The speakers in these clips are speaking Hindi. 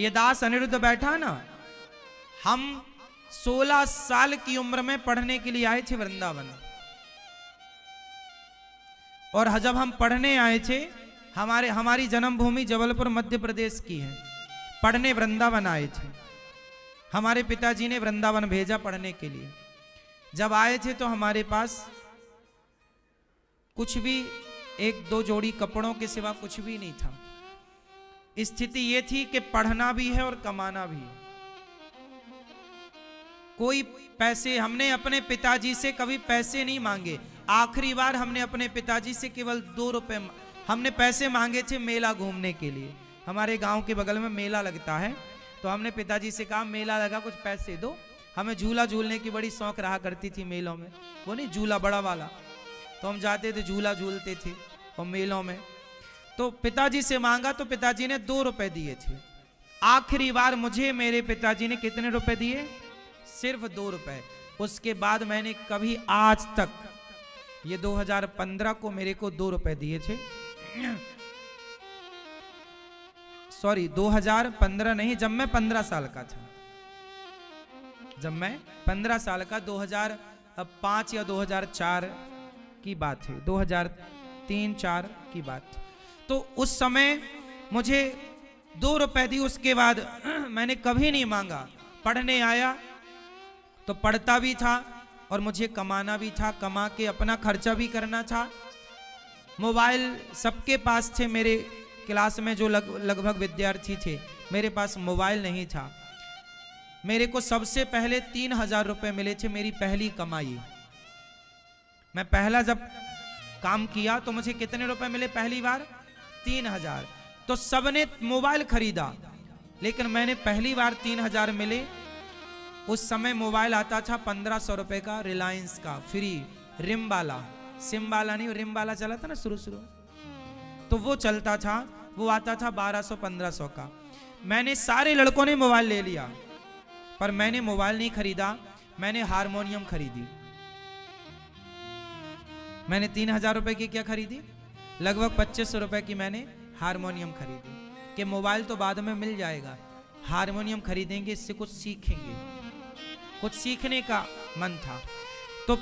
ये दास अनिरुद्ध बैठा ना, हम 16 साल की उम्र में पढ़ने के लिए आए थे वृंदावन। और जब हम पढ़ने आए थे, हमारी जन्मभूमि जबलपुर मध्य प्रदेश की है, पढ़ने वृंदावन आए थे। हमारे पिताजी ने वृंदावन भेजा पढ़ने के लिए। जब आए थे तो हमारे पास कुछ भी, 1-2 जोड़ी कपड़ों के सिवा कुछ भी नहीं था। स्थिति ये थी कि पढ़ना भी है और कमाना भी है। कोई पैसे, हमने अपने पिताजी से कभी पैसे नहीं मांगे। आखिरी बार हमने अपने पिताजी से केवल 2 रुपए हमने पैसे मांगे थे मेला घूमने के लिए। हमारे गांव के बगल में मेला लगता है, तो हमने पिताजी से कहा मेला लगा, कुछ पैसे दो। हमें झूला झूलने की बड़ी शौक रहा करती थी मेलों में, वो नहीं झूला बड़ा वाला, तो हम जाते थे झूला झूलते थे और मेलों में। तो पिताजी से मांगा तो पिताजी ने 2 रुपए दिए थे। आखिरी बार मुझे मेरे पिताजी ने कितने रुपए दिए? सिर्फ 2 रुपए। उसके बाद मैंने कभी आज तक, ये 2015 को मेरे को 2 रुपए दिए थे। सॉरी 2015 नहीं, जब मैं 15 साल का था, जब मैं 15 साल का, 2005 या 2004 की बात है, 2003-4 की बात। तो उस समय मुझे 2 रुपए दी। उसके बाद मैंने कभी नहीं मांगा। पढ़ने आया तो पढ़ता भी था और मुझे कमाना भी था, कमा के अपना खर्चा भी करना था। मोबाइल सबके पास थे, मेरे क्लास में जो लगभग विद्यार्थी थे, मेरे पास मोबाइल नहीं था। मेरे को सबसे पहले 3000 रुपए मिले थे, मेरी पहली कमाई। मैं पहला जब काम किया तो मुझे कितने रुपए मिले पहली बार? 3000। तो सबने मोबाइल खरीदा, लेकिन मैंने पहली बार 3000 मिले। उस समय मोबाइल आता था 1500 रुपए का, रिलायंस का, फ्री, रिम वाला, सिम वाला नहीं, रिम वाला चला था ना शुरू, तो वो चलता था। वो आता था 1200-1500 का। मैंने, सारे लड़कों ने मोबाइल ले लिया, पर मैंने मोबाइल नहीं खरीदा, मैंने हारमोनियम खरीदी। मैंने 3000 रुपए की क्या खरीदी? लगभग 2500 रुपए की मैंने हारमोनियम खरीदी कि मोबाइल तो बाद में मिल जाएगा, हारमोनियम खरीदेंगे, इससे कुछ सीखेंगे, कुछ सीखने का मन था। तो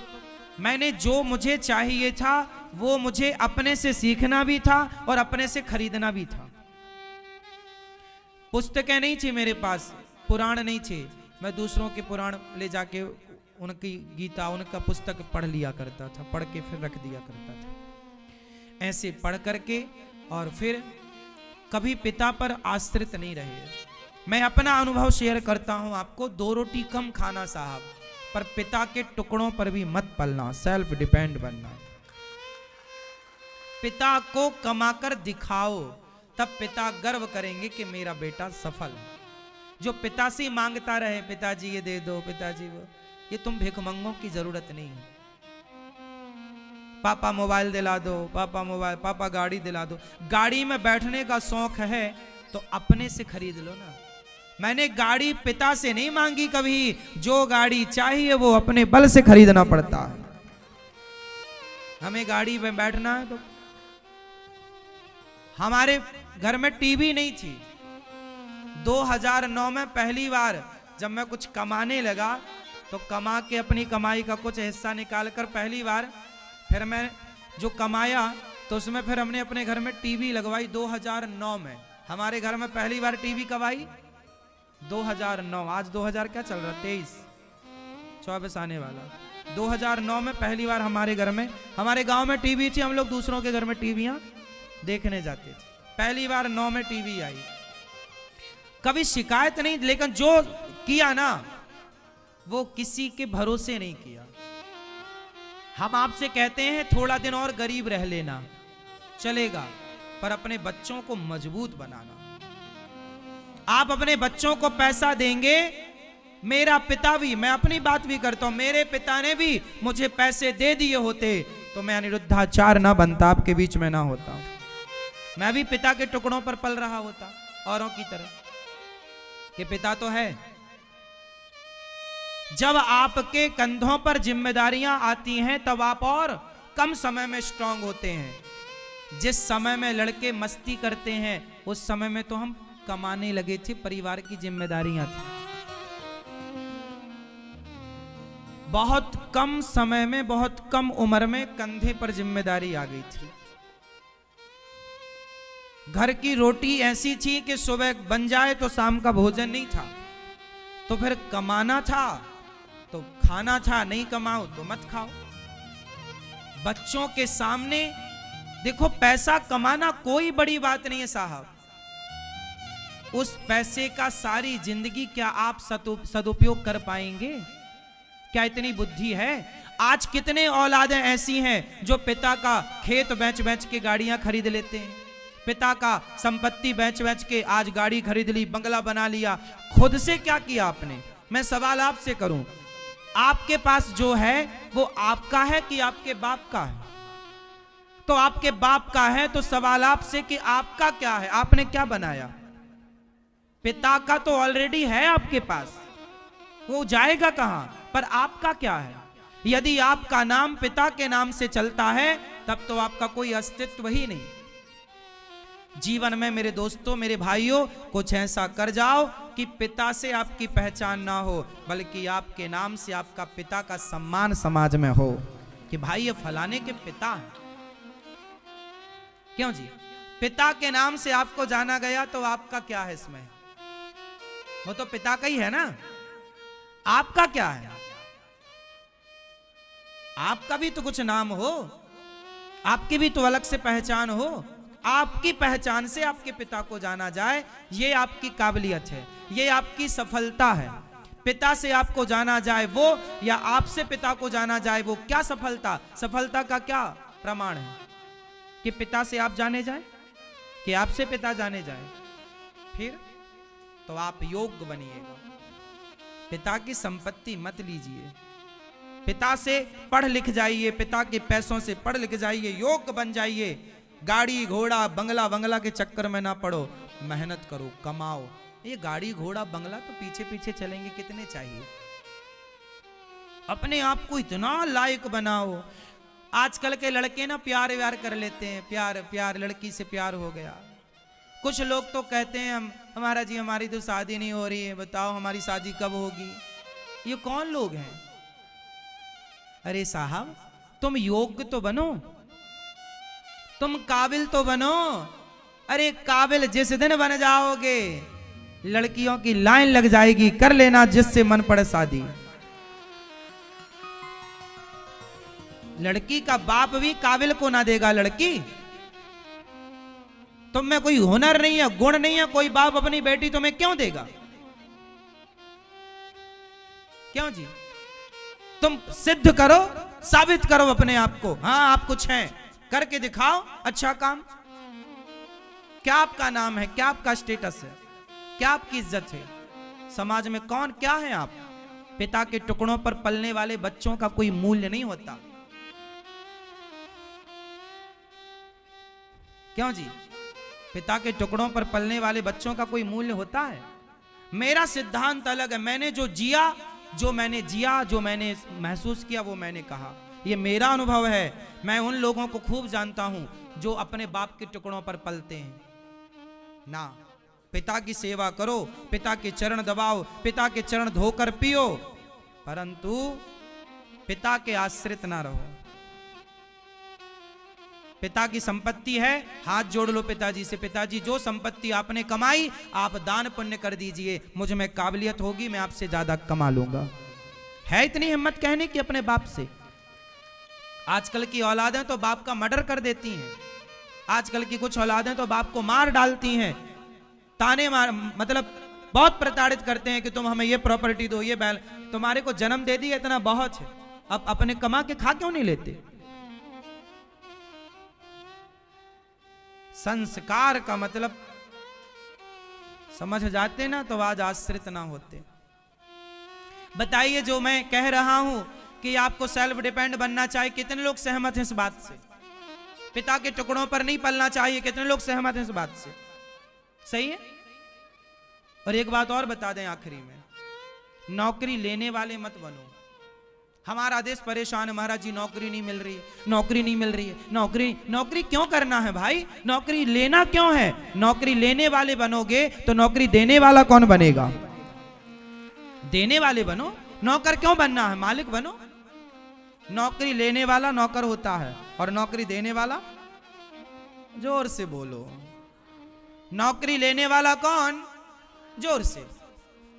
मैंने जो मुझे चाहिए था वो मुझे अपने से सीखना भी था और अपने से खरीदना भी था। पुस्तकें नहीं थी मेरे पास, पुराण नहीं थे, मैं दूसरों के पुराण ले जाके उनकी गीता, उनका पुस्तक पढ़ लिया करता था, पढ़ के फिर रख दिया करता था। ऐसे पढ़ करके और फिर कभी पिता पर आश्रित नहीं रहे। मैं अपना अनुभव शेयर करता हूं आपको। 2 रोटी कम खाना साहब, पर पिता के टुकड़ों पर भी मत पलना, सेल्फ डिपेंड बनना। पिता को कमाकर दिखाओ, तब पिता गर्व करेंगे कि मेरा बेटा सफल है। जो पिता से मांगता रहे, पिताजी ये दे दो, पिताजी वो, ये तुम भिखमंगों की जरूरत नहीं है। पापा मोबाइल दिला दो, पापा मोबाइल, पापा गाड़ी दिला दो। गाड़ी में बैठने का शौक है तो अपने से खरीद लो ना। मैंने गाड़ी पिता से नहीं मांगी कभी, जो गाड़ी चाहिए वो अपने बल से खरीदना पड़ता है। हमें गाड़ी में बैठना है तो, हमारे घर में टीवी नहीं थी। 2009 में पहली बार जब मैं कुछ कमाने लगा, तो कमा के अपनी कमाई का कुछ हिस्सा निकाल कर पहली बार फिर मैं जो कमाया तो उसमें फिर हमने अपने घर में टीवी लगवाई। 2009 में हमारे घर में पहली बार टीवी कब आई? 2009। आज 2000 क्या चल रहा? 23-24 आने वाला। 2009 में पहली बार हमारे घर में, हमारे गांव में टीवी थी, हम लोग दूसरों के घर में टीवियां देखने जाते थे। पहली बार 9 में टीवी आई। कभी शिकायत नहीं, लेकिन जो किया ना वो किसी के भरोसे नहीं किया। हम आपसे कहते हैं थोड़ा दिन और गरीब रह लेना, चलेगा, पर अपने बच्चों को मजबूत बनाना। आप अपने बच्चों को पैसा देंगे। मेरा पिता भी, मैं अपनी बात भी करता हूं, मेरे पिता ने भी मुझे पैसे दे दिए होते तो मैं अनिरुद्धाचार्य ना बनता, आपके बीच में ना होता। मैं भी पिता के टुकड़ों पर पल रहा होता औरों की तरह, कि पिता तो है। जब आपके कंधों पर जिम्मेदारियां आती हैं तब आप और कम समय में स्ट्रांग होते हैं। जिस समय में लड़के मस्ती करते हैं उस समय में तो हम कमाने लगे थे, परिवार की जिम्मेदारियां थी। बहुत कम समय में, बहुत कम उम्र में कंधे पर जिम्मेदारी आ गई थी। घर की रोटी ऐसी थी कि सुबह बन जाए तो शाम का भोजन नहीं था, तो फिर कमाना था तो खाना था, नहीं कमाओ तो मत खाओ। बच्चों के सामने देखो, पैसा कमाना कोई बड़ी बात नहीं है साहब। उस पैसे का सारी जिंदगी क्या आप सदुपयोग कर पाएंगे? क्या इतनी बुद्धि है? आज कितने औलादें ऐसी हैं जो पिता का खेत बेच बेच के गाड़ियां खरीद लेते हैं, पिता का संपत्ति बेच बेच के आज गाड़ी खरीद ली, बंगला बना लिया। खुद से क्या किया आपने? मैं सवाल आपसे करूं, आपके पास जो है वो आपका है कि आपके बाप का है? तो आपके बाप का है तो सवाल आपसे कि आपका क्या है, आपने क्या बनाया? पिता का तो ऑलरेडी है आपके पास, वो जाएगा कहां? पर आपका क्या है? यदि आपका नाम पिता के नाम से चलता है तब तो आपका कोई अस्तित्व ही नहीं। जीवन में मेरे दोस्तों, मेरे भाइयों, कुछ ऐसा कर जाओ कि पिता से आपकी पहचान ना हो, बल्कि आपके नाम से आपका पिता का सम्मान समाज में हो कि भाई ये फलाने के पिता हैं। क्यों जी? पिता के नाम से आपको जाना गया तो आपका क्या है इसमें? वो तो पिता का ही है ना। आपका क्या है? आपका भी तो कुछ नाम हो, आपकी भी तो अलग से पहचान हो। आपकी पहचान से आपके पिता को जाना जाए, ये आपकी काबिलियत है, ये आपकी सफलता है। पिता से आपको जाना जाए वो, या आपसे पिता को जाना जाए वो, क्या सफलता? सफलता का क्या प्रमाण है कि पिता से आप जाने जाए, कि आपसे पिता जाने जाए? फिर तो आप योग्य बनिएगा। पिता की संपत्ति मत लीजिए, पिता से पढ़ लिख जाइए, पिता के पैसों से पढ़ लिख जाइए, योग्य बन जाइए। गाड़ी घोड़ा बंगला के चक्कर में ना पड़ो, मेहनत करो, कमाओ। ये गाड़ी घोड़ा बंगला तो पीछे पीछे चलेंगे, कितने चाहिए? अपने आप को इतना लायक बनाओ। आजकल के लड़के ना प्यार व्यार कर लेते हैं, प्यार प्यार, लड़की से प्यार हो गया। कुछ लोग तो कहते हैं हमारा जी, हमारी तो शादी नहीं हो रही है, बताओ हमारी शादी कब होगी? ये कौन लोग हैं? अरे साहब, तुम योग्य तो बनो, तुम काबिल तो बनो। अरे काबिल जिस दिन बन जाओगे, लड़कियों की लाइन लग जाएगी, कर लेना जिससे मन पड़े शादी। लड़की का बाप भी काबिल को ना देगा लड़की। तुम में कोई हुनर नहीं है, गुण नहीं है, कोई बाप अपनी बेटी तुम्हें क्यों देगा? क्यों जी? तुम सिद्ध करो, साबित करो अपने आप को। हाँ, आप कुछ हैं, करके दिखाओ अच्छा काम। क्या आपका नाम है? क्या आपका स्टेटस है? क्या आपकी इज्जत है समाज में? कौन क्या है आप? पिता के टुकड़ों पर पलने वाले बच्चों का कोई मूल्य नहीं होता। क्यों जी? पिता के टुकड़ों पर पलने वाले बच्चों का कोई मूल्य होता है? मेरा सिद्धांत अलग है। मैंने जो जिया, जो मैंने महसूस किया, वो मैंने कहा। ये मेरा अनुभव है। मैं उन लोगों को खूब जानता हूं जो अपने बाप के टुकड़ों पर पलते हैं ना। पिता की सेवा करो, पिता के चरण दबाओ, पिता के चरण धोकर पियो, परंतु पिता के आश्रित ना रहो। पिता की संपत्ति है, हाथ जोड़ लो पिताजी से, पिताजी जो संपत्ति आपने कमाई आप दान पुण्य कर दीजिए, मुझ में काबिलियत होगी, मैं आपसे ज्यादा कमा लूंगा। है इतनी हिम्मत कहने की अपने बाप से? आजकल की औलादें तो बाप का मर्डर कर देती हैं। आजकल की कुछ औलादें तो बाप को मार डालती हैं, ताने मार, मतलब बहुत प्रताड़ित करते हैं कि तुम हमें ये प्रॉपर्टी दो, ये बैल, तुम्हारे को जन्म दे दिया, इतना बहुत है, अब अपने कमा के खा क्यों नहीं लेते? संस्कार का मतलब समझ जाते ना तो आज आश्रित ना होते। बताइए, जो मैं कह रहा हूं कि आपको सेल्फ डिपेंड बनना चाहिए, कितने लोग सहमत हैं इस बात से? पिता के टुकड़ों पर नहीं पलना चाहिए, कितने लोग सहमत हैं इस बात से? सही है। और एक बात और बता दें आखिरी में, नौकरी लेने वाले मत बनो। हमारा देश परेशान है महाराज जी, नौकरी नहीं मिल रही है, नौकरी नहीं मिल रही है, नौकरी नौकरी क्यों करना है भाई? नौकरी लेना क्यों है? नौकरी लेने वाले बनोगे तो नौकरी देने वाला कौन बनेगा? देने वाले बनो। नौकर क्यों बनना है? मालिक बनो। नौकरी लेने वाला नौकर होता है और नौकरी देने वाला, जोर से बोलो, नौकरी लेने वाला कौन? जोर से।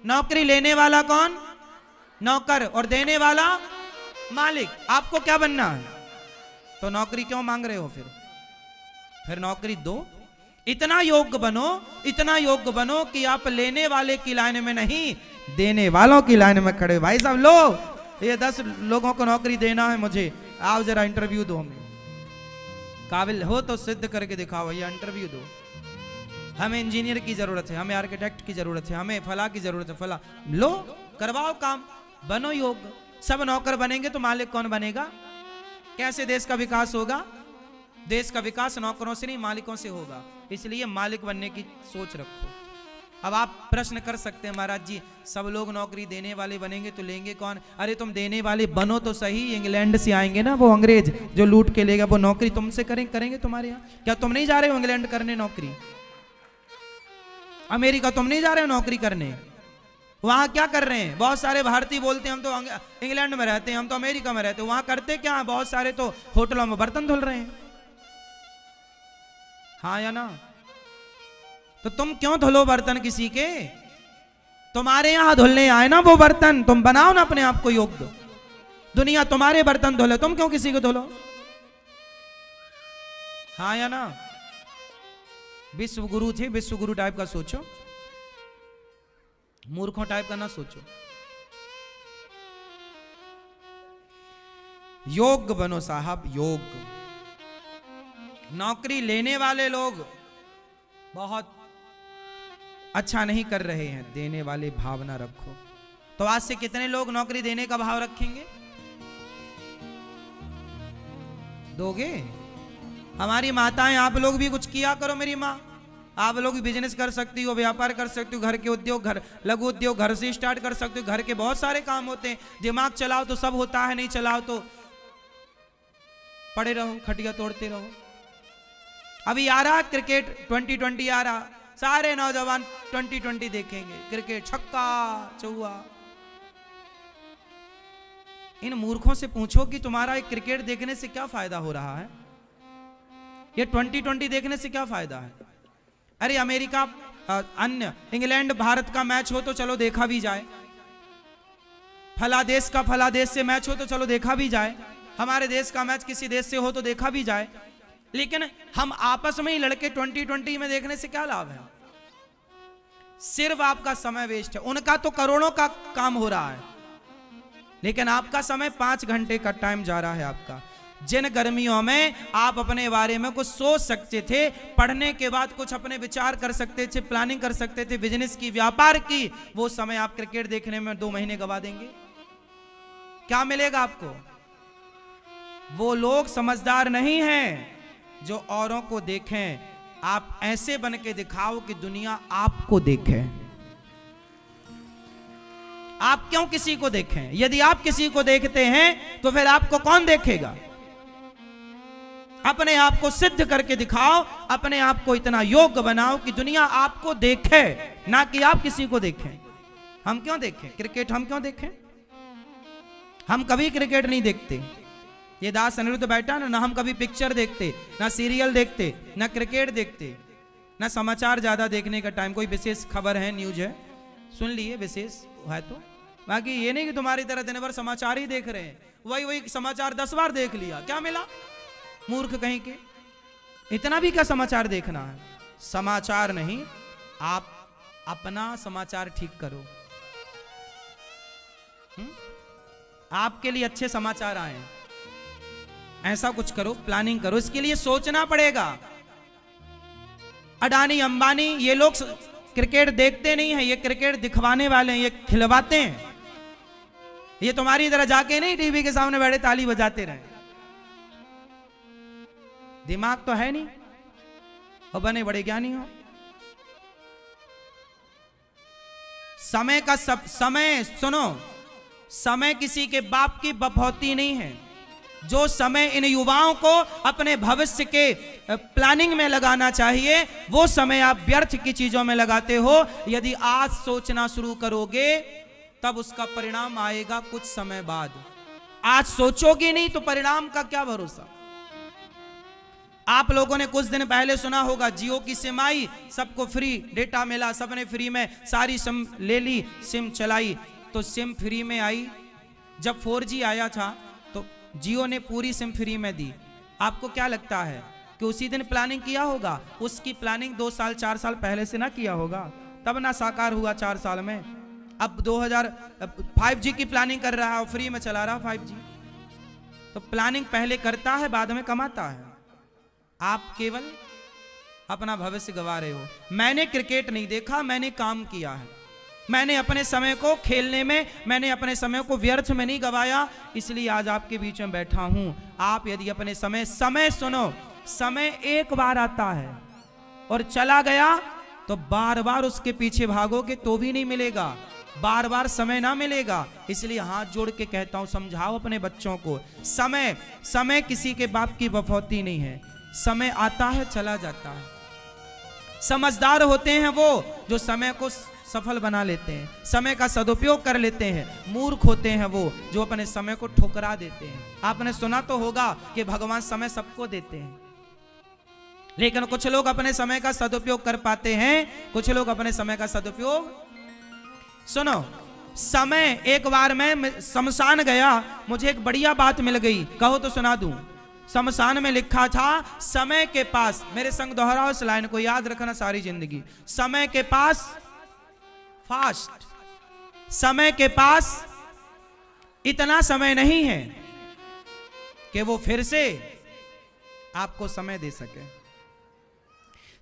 नौकरी लेने वाला कौन? नौकर। और देने वाला मालिक। आपको क्या बनना है? तो नौकरी क्यों मांग रहे हो? फिर नौकरी दो। इतना योग्य बनो, इतना योग्य बनो कि आप लेने वाले की लाइन में नहीं, देने वालों की लाइन में खड़े। भाई साहब लो, ये 10 लोगों को नौकरी देना है मुझे, आओ जरा इंटरव्यू दो, हमें काबिल हो तो सिद्ध करके दिखाओ भैया, इंटरव्यू दो। हमें इंजीनियर की जरूरत है, हमें आर्किटेक्ट की जरूरत है, हमें फला की जरूरत है, फला। लो, करवाओ काम, बनो योग्य। सब नौकर बनेंगे तो मालिक कौन बनेगा? कैसे देश का विकास होगा? देश का विकास नौकरों से नहीं, मालिकों से होगा। इसलिए मालिक बनने की सोच रखो। अब आप प्रश्न कर सकते हैं महाराज जी, सब लोग नौकरी देने वाले बनेंगे तो लेंगे कौन? अरे तुम देने वाले बनो तो सही। इंग्लैंड से आएंगे ना वो अंग्रेज जो लूट के लेगा, वो नौकरी तुमसे करेंगे तुम्हारे यहाँ। क्या तुम नहीं जा रहे हो इंग्लैंड करने नौकरी? अमेरिका तुम नहीं जा रहे हो नौकरी करने? वहां क्या कर रहे हैं? बहुत सारे भारतीय बोलते हैं हम तो इंग्लैंड में रहते हैं, हम तो अमेरिका में रहते हैं। वहां करते क्या है? बहुत सारे तो होटलों में बर्तन धुल रहे हैं। हाँ या ना? तो तुम क्यों धुलो बर्तन किसी के? तुम्हारे यहां धुलने आए ना वो बर्तन, तुम बनाओ ना अपने आप को योग्य। दुनिया तुम्हारे बर्तन धुले, तुम क्यों किसी को धुलो? हाँ या ना? विश्व गुरु थे, विश्व गुरु टाइप का सोचो, मूर्खों टाइप का ना सोचो। योग्य बनो साहब, योग्य। नौकरी लेने वाले लोग बहुत अच्छा नहीं कर रहे हैं, देने वाले भावना रखो। तो आज से कितने लोग नौकरी देने का भाव रखेंगे? दोगे? हमारी माताएं, आप लोग भी कुछ किया करो। मेरी माँ, आप लोग भी बिजनेस कर सकती हो, व्यापार कर सकती हो, घर के उद्योग, घर लघु उद्योग घर से स्टार्ट कर सकते हो। घर के बहुत सारे काम होते हैं, दिमाग चलाओ तो सब होता है, नहीं चलाओ तो पड़े रहो, खटिया तोड़ते रहो। अभी आ रहा क्रिकेट 2020 आ रहा, सारे नौजवान 2020 देखेंगे, क्रिकेट, छक्का चौका। इन मूर्खों से पूछो कि तुम्हारा एक क्रिकेट देखने से क्या फायदा हो रहा है? ये 2020 देखने से क्या फायदा है? अरे अमेरिका, अन्य इंग्लैंड भारत का मैच हो तो चलो देखा भी जाए, फला देश का फला देश से मैच हो तो चलो देखा भी जाए, हमारे देश का मैच किसी देश से हो तो देखा भी जाए। लेकिन हम आपस में ही लड़के 2020 में देखने से क्या लाभ है? सिर्फ आपका समय वेस्ट है। उनका तो करोड़ों का काम हो रहा है, लेकिन आपका समय 5 घंटे का टाइम जा रहा है आपका। जिन गर्मियों में आप अपने बारे में कुछ सोच सकते थे, पढ़ने के बाद कुछ अपने विचार कर सकते थे, प्लानिंग कर सकते थे, बिजनेस की, व्यापार की, वो समय आप क्रिकेट देखने में 2 महीने गवा देंगे। क्या मिलेगा आपको? वो लोग समझदार नहीं हैं जो औरों को देखें। आप ऐसे बन के दिखाओ कि दुनिया आपको देखे। आप क्यों किसी को देखें? यदि आप किसी को देखते हैं तो फिर आपको कौन देखेगा? अपने आप को सिद्ध करके दिखाओ, अपने आप को इतना योग्य बनाओ कि दुनिया आपको देखे, ना कि आप किसी को देखें। हम क्यों देखें क्रिकेट? हम क्यों देखें? हम कभी क्रिकेट नहीं देखते। ये दास अनिरुद्ध बैठा ना हम कभी पिक्चर देखते, ना सीरियल देखते, ना क्रिकेट देखते, ना समाचार ज्यादा देखने का टाइम। कोई विशेष खबर है, न्यूज है, सुन लिए विशेष है तो। बाकी ये नहीं कि तुम्हारी तरह दिन भर समाचार ही देख रहे हैं, वही समाचार 10 बार देख लिया, क्या मिला? मूर्ख कहीं के। इतना भी क्या समाचार देखना है? समाचार नहीं, आप अपना समाचार ठीक करो। आपके लिए अच्छे समाचार आए, ऐसा कुछ करो, प्लानिंग करो। इसके लिए सोचना पड़ेगा। अडानी अंबानी ये लोग क्रिकेट देखते नहीं है, ये क्रिकेट दिखवाने वाले हैं, ये खिलवाते हैं। ये तुम्हारी तरह जाके नहीं टीवी के सामने बैठे ताली बजाते रहे। दिमाग तो है नहीं और बने बड़े ज्ञानी हो। समय का सब समय सुनो, समय किसी के बाप की बपौती नहीं है। जो समय इन युवाओं को अपने भविष्य के प्लानिंग में लगाना चाहिए, वो समय आप व्यर्थ की चीजों में लगाते हो। यदि आज सोचना शुरू करोगे तब उसका परिणाम आएगा कुछ समय बाद। आज सोचोगे नहीं तो परिणाम का क्या भरोसा। आप लोगों ने कुछ दिन पहले सुना होगा, जियो की सिम आई, सबको फ्री डेटा मिला, सबने फ्री में सारी सिम ले ली, सिम चलाई। तो सिम फ्री में आई, जब 4G आया था तो जियो ने पूरी सिम फ्री में दी। आपको क्या लगता है कि उसी दिन प्लानिंग किया होगा? उसकी प्लानिंग 2 साल 4 साल पहले से ना किया होगा, तब ना साकार हुआ 4 साल में। अब 5G की प्लानिंग कर रहा है और फ्री में चला रहा 5G। तो प्लानिंग पहले करता है, बाद में कमाता है। आप केवल अपना भविष्य गवा रहे हो। मैंने क्रिकेट नहीं देखा, मैंने काम किया है। मैंने अपने समय को खेलने में, मैंने अपने समय को व्यर्थ में नहीं गवाया, इसलिए आज आपके बीच में बैठा हूं। आप यदि अपने समय सुनो, समय एक बार आता है और चला गया तो बार बार उसके पीछे भागोगे तो भी नहीं मिलेगा, बार बार समय ना मिलेगा। इसलिए हाथ जोड़ के कहता हूं, समझाओ अपने बच्चों को, समय किसी के बाप की बपौती नहीं है। समय आता है, चला जाता है। समझदार होते हैं वो जो समय को सफल बना लेते हैं, समय का सदुपयोग कर लेते हैं। मूर्ख होते हैं वो जो अपने समय को ठुकरा देते हैं। आपने सुना तो होगा कि भगवान समय सबको देते हैं, लेकिन कुछ लोग अपने समय का सदुपयोग कर पाते हैं, कुछ लोग अपने समय का सदुपयोग। सुनो, समय, एक बार मैं शमशान गया, मुझे एक बढ़िया बात मिल गई, कहो तो सुना दूं। शमशान में लिखा था, समय के पास, मेरे संग दोहराओ इस लाइन को, याद रखना सारी जिंदगी। समय के पास फास्ट, समय के पास इतना समय नहीं है कि वो फिर से आपको समय दे सके।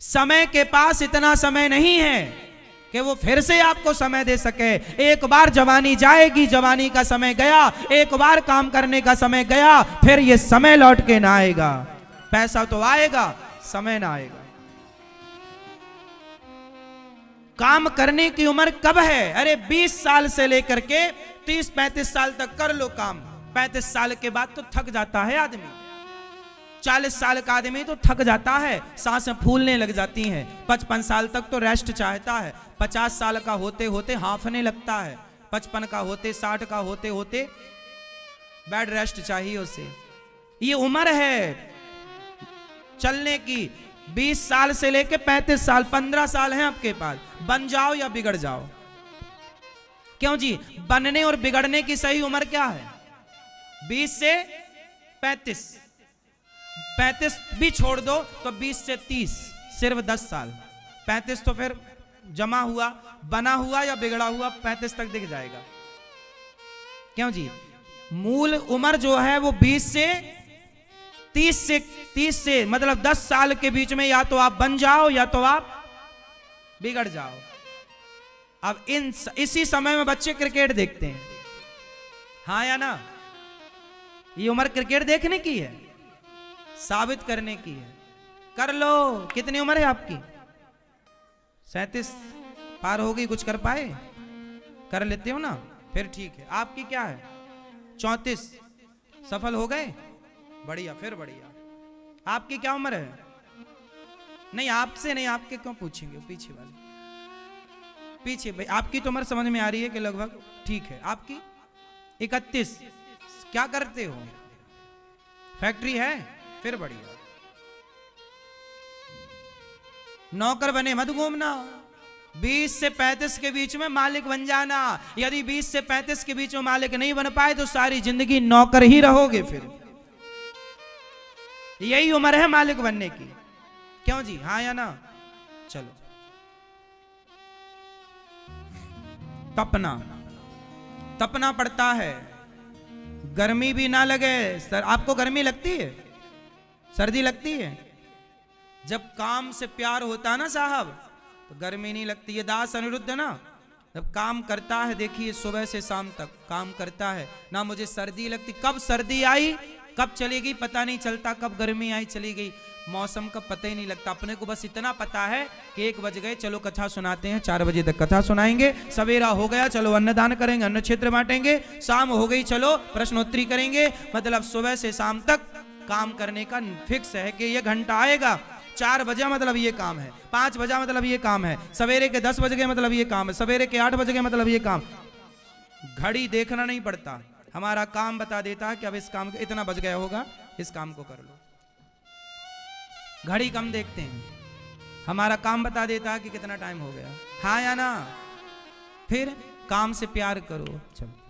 समय के पास इतना समय नहीं है कि वो फिर से आपको समय दे सके। एक बार जवानी जाएगी, जवानी का समय गया, एक बार काम करने का समय गया, फिर ये समय लौट के ना आएगा। पैसा तो आएगा, समय ना आएगा। काम करने की उम्र कब है? अरे 20 साल से लेकर के 30-35 साल तक कर लो काम। 35 साल के बाद तो थक जाता है आदमी। 40 साल का आदमी तो थक जाता है, सांसें फूलने लग जाती हैं। 55 साल तक तो रेस्ट चाहता है। 50 साल का होते होते हांफने लगता है। 55 का होते, 60 का होते होते बेड रेस्ट चाहिए उसे। ये उम्र है चलने की। 20 साल से लेके 35 साल, 15 साल हैं आपके पास। बन जाओ या बिगड़ जाओ। क्यों जी? बनने और बिगड़ने की सही उम्र क्या है? 20 से 35। 35 भी छोड़ दो तो 20 से 30, सिर्फ 10 साल। 35 तो फिर जमा हुआ, बना हुआ या बिगड़ा हुआ 35 तक दिख जाएगा। क्यों जी? मूल उम्र जो है वो 20 से 30 से मतलब 10 साल के बीच में या तो आप बन जाओ या तो आप बिगड़ जाओ। अब इसी समय में बच्चे क्रिकेट देखते हैं, हाँ या ना? ये उम्र क्रिकेट देखने की है, साबित करने की है। कर लो। कितनी उम्र है आपकी? 37 पार हो गई। कुछ कर पाए? कर लेते हो ना, फिर ठीक है। आपकी क्या है? 34। सफल हो गए? बढ़िया, फिर बढ़िया। आपकी क्या उम्र है? नहीं, आपसे नहीं, आपके क्यों पूछेंगे? पीछे वाले, पीछे भाई। आपकी तो उम्र समझ में आ रही है कि लगभग ठीक है। आपकी 31। क्या करते हो? फैक्ट्री है? फिर बढ़िया। नौकर बने मत घूमना। 20 से 35 के बीच में मालिक बन जाना। यदि 20 से 35 के बीच में मालिक नहीं बन पाए तो सारी जिंदगी नौकर ही रहोगे। फिर यही उम्र है मालिक बनने की। क्यों जी? हाँ या ना? चलो। तपना पड़ता है, गर्मी भी ना लगे। आपको गर्मी लगती है? सर्दी लगती है? जब काम से प्यार होता है ना साहब, तो गर्मी नहीं लगती। ये दास अनिरुद्ध ना, जब काम करता है, देखिए सुबह से शाम तक काम करता है, ना मुझे सर्दी लगती। कब सर्दी आई? कब चली गई पता नहीं चलता, कब गर्मी आई चली गई, मौसम का पता ही नहीं लगता। अपने को बस इतना पता है कि 1 बज गए, चलो कथा सुनाते हैं, 4 बजे तक कथा सुनाएंगे, सवेरा हो गया चलो अन्नदान करेंगे, अन्न क्षेत्र बांटेंगे, शाम हो गई चलो प्रश्नोत्तरी करेंगे। मतलब सुबह से शाम तक काम करने का फिक्स है कि ये घंटा आएगा, 4 बजे मतलब ये काम है, 5 बजा मतलब ये काम है, सवेरे के 10 बज गए मतलब ये काम है, सवेरे के 8 बज गए मतलब ये काम। घड़ी देखना नहीं पड़ता, हमारा काम बता देता है कि अब इस काम को इतना बज गया होगा, इस काम को कर लो। घड़ी कम देखते हैं, हमारा काम बता देता है कि कितना टाइम हो गया। हाँ या ना? फिर काम से प्यार करो। चलो।